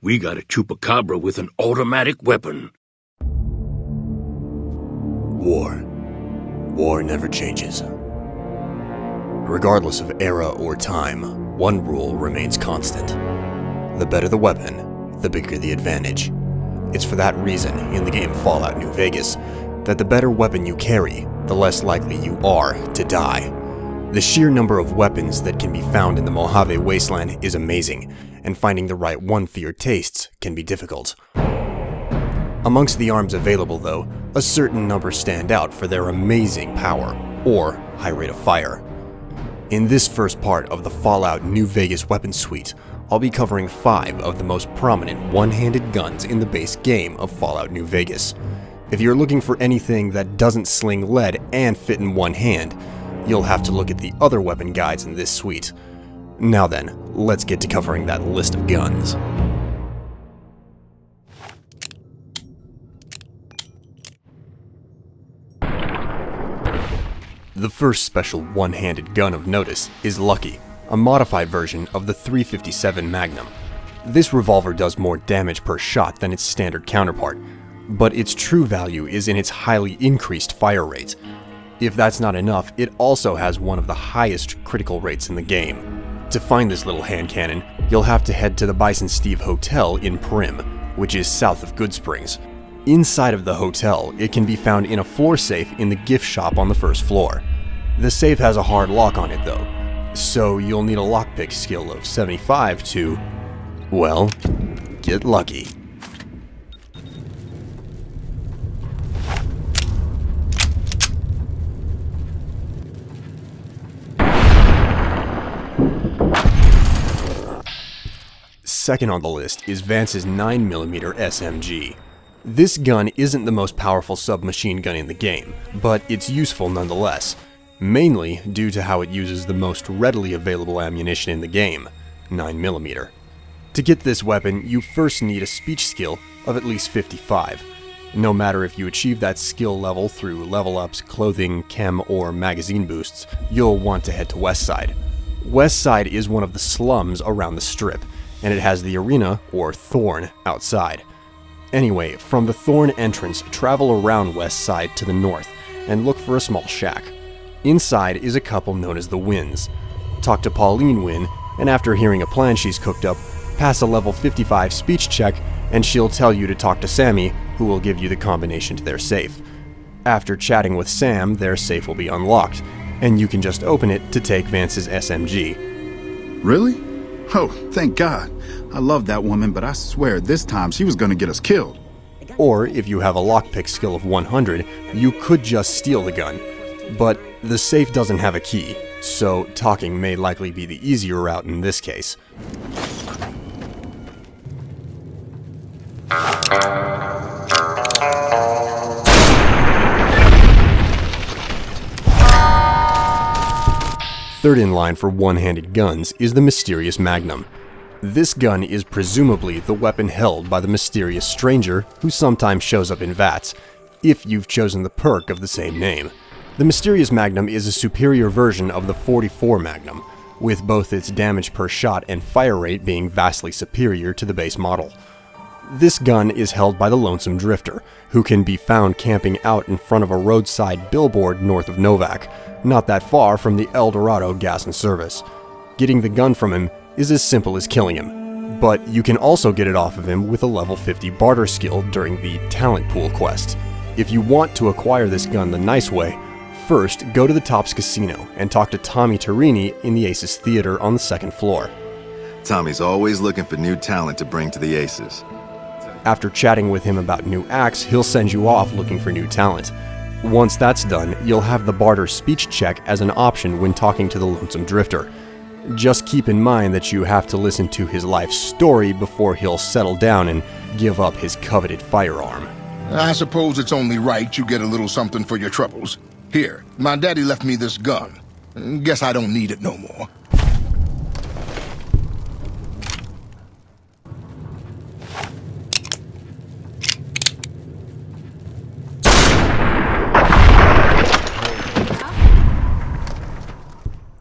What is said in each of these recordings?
We got a chupacabra with an automatic weapon. War never changes. Regardless of era or time, one rule remains constant. The better the weapon, the bigger the advantage. It's for that reason, in the game Fallout New Vegas, that the better weapon you carry, the less likely you are to die. The sheer number of weapons that can be found in the Mojave Wasteland is amazing, and finding the right one for your tastes can be difficult. Amongst the arms available, though, a certain number stand out for their amazing power, or high rate of fire. In this first part of the Fallout New Vegas weapon suite, I'll be covering 5 of the most prominent one-handed guns in the base game of Fallout New Vegas. If you're looking for anything that doesn't sling lead and fit in one hand, you'll have to look at the other weapon guides in this suite. Now then, let's get to covering that list of guns. The first special one-handed gun of notice is Lucky, a modified version of the .357 Magnum. This revolver does more damage per shot than its standard counterpart, but its true value is in its highly increased fire rate. If that's not enough, it also has one of the highest critical rates in the game. To find this little hand cannon, you'll have to head to the Bison Steve Hotel in Prim, which is south of Goodsprings. Inside of the hotel, it can be found in a floor safe in the gift shop on the first floor. The safe has a hard lock on it though, so you'll need a lockpick skill of 75 to, well, get lucky. Second on the list is Vance's 9mm SMG. This gun isn't the most powerful submachine gun in the game, but it's useful nonetheless, mainly due to how it uses the most readily available ammunition in the game, 9mm. To get this weapon, you first need a speech skill of at least 55. No matter if you achieve that skill level through level ups, clothing, chem, or magazine boosts, you'll want to head to Westside. Westside is one of the slums around the Strip, and it has the arena, or Thorn, outside. Anyway, from the Thorn entrance, travel around Westside to the north, and look for a small shack. Inside is a couple known as the Winns. Talk to Pauline Wynn, and after hearing a plan she's cooked up, pass a level 55 speech check, and she'll tell you to talk to Sammy, who will give you the combination to their safe. After chatting with Sam, their safe will be unlocked, and you can just open it to take Vance's SMG. Really? Oh, thank God. I love that woman, but I swear this time she was gonna get us killed. Or, if you have a lockpick skill of 100, you could just steal the gun. But the safe doesn't have a key, so talking may likely be the easier route in this case. Third in line for one-handed guns is the mysterious Magnum. This gun is presumably the weapon held by the mysterious stranger who sometimes shows up in VATS, if you've chosen the perk of the same name. The mysterious Magnum is a superior version of the .44 Magnum, with both its damage per shot and fire rate being vastly superior to the base model. This gun is held by the Lonesome Drifter, who can be found camping out in front of a roadside billboard north of Novak, not that far from the El Dorado gas and service. Getting the gun from him is as simple as killing him, but you can also get it off of him with a level 50 barter skill during the Talent Pool quest. If you want to acquire this gun the nice way, first go to the Tops Casino and talk to Tommy Tarini in the Aces Theater on the second floor. Tommy's always looking for new talent to bring to the Aces. After chatting with him about new acts, he'll send you off looking for new talent. Once that's done, you'll have the barter speech check as an option when talking to the Lonesome Drifter. Just keep in mind that you have to listen to his life story before he'll settle down and give up his coveted firearm. I suppose it's only right you get a little something for your troubles. Here, my daddy left me this gun. Guess I don't need it no more.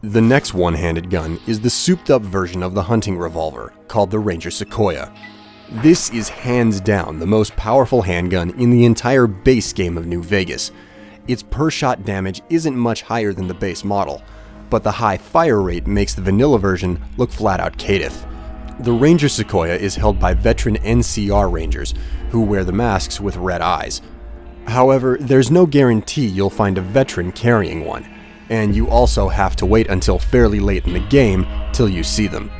The next one-handed gun is the souped-up version of the hunting revolver, called the Ranger Sequoia. This is hands down the most powerful handgun in the entire base game of New Vegas. Its per-shot damage isn't much higher than the base model, but the high fire rate makes the vanilla version look flat-out caitiff. The Ranger Sequoia is held by veteran NCR Rangers, who wear the masks with red eyes. However, there's no guarantee you'll find a veteran carrying one, and you also have to wait until fairly late in the game till you see them.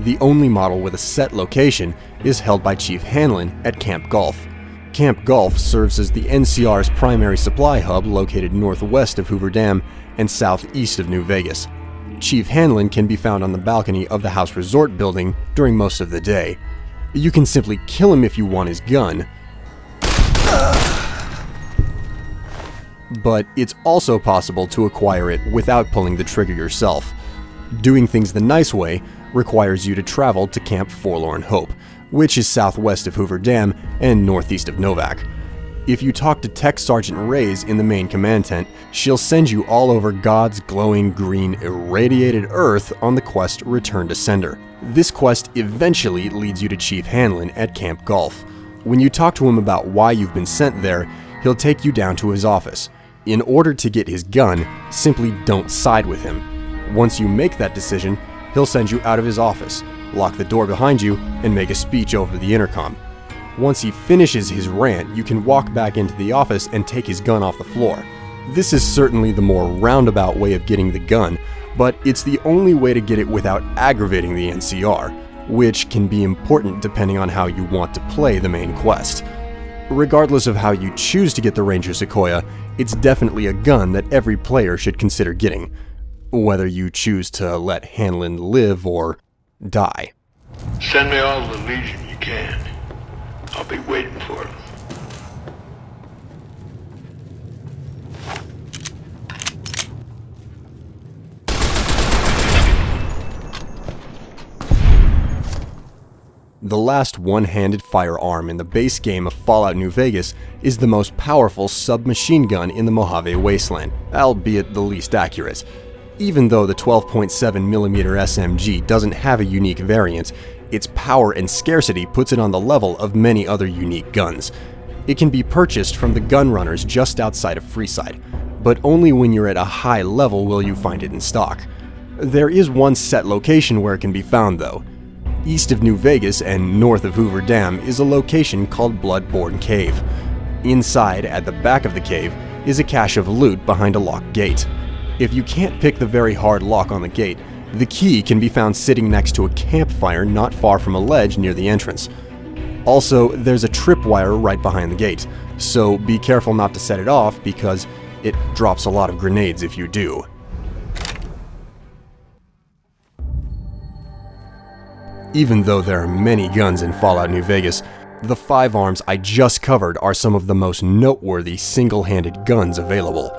The only model with a set location is held by Chief Hanlon at Camp Gulf. Camp Gulf serves as the NCR's primary supply hub located northwest of Hoover Dam and southeast of New Vegas. Chief Hanlon can be found on the balcony of the House Resort building during most of the day. You can simply kill him if you want his gun, but it's also possible to acquire it without pulling the trigger yourself. Doing things the nice way requires you to travel to Camp Forlorn Hope, which is southwest of Hoover Dam and northeast of Novak. If you talk to Tech Sergeant Reyes in the main command tent, she'll send you all over God's glowing green irradiated Earth on the quest Return to Sender. This quest eventually leads you to Chief Hanlon at Camp Gulf. When you talk to him about why you've been sent there, he'll take you down to his office. In order to get his gun, simply don't side with him. Once you make that decision, he'll send you out of his office, lock the door behind you, and make a speech over the intercom. Once he finishes his rant, you can walk back into the office and take his gun off the floor. This is certainly the more roundabout way of getting the gun, but it's the only way to get it without aggravating the NCR, which can be important depending on how you want to play the main quest. Regardless of how you choose to get the Ranger Sequoia, it's definitely a gun that every player should consider getting, whether you choose to let Hanlon live or die. Send me all the Legion you can. I'll be waiting for them. The last one-handed firearm in the base game of Fallout New Vegas is the most powerful submachine gun in the Mojave Wasteland, albeit the least accurate. Even though the 12.7mm SMG doesn't have a unique variant, its power and scarcity puts it on the level of many other unique guns. It can be purchased from the gun runners just outside of Freeside, but only when you're at a high level will you find it in stock. There is one set location where it can be found though. East of New Vegas and north of Hoover Dam is a location called Bloodborne Cave. Inside, at the back of the cave, is a cache of loot behind a locked gate. If you can't pick the very hard lock on the gate, the key can be found sitting next to a campfire not far from a ledge near the entrance. Also, there's a tripwire right behind the gate, so be careful not to set it off because it drops a lot of grenades if you do. Even though there are many guns in Fallout New Vegas, the 5 arms I just covered are some of the most noteworthy single-handed guns available.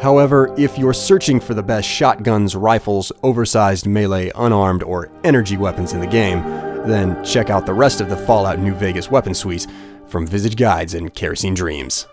However, if you're searching for the best shotguns, rifles, oversized melee, unarmed, or energy weapons in the game, then check out the rest of the Fallout New Vegas weapon suite from Visage Guides and Kerosene Dreams.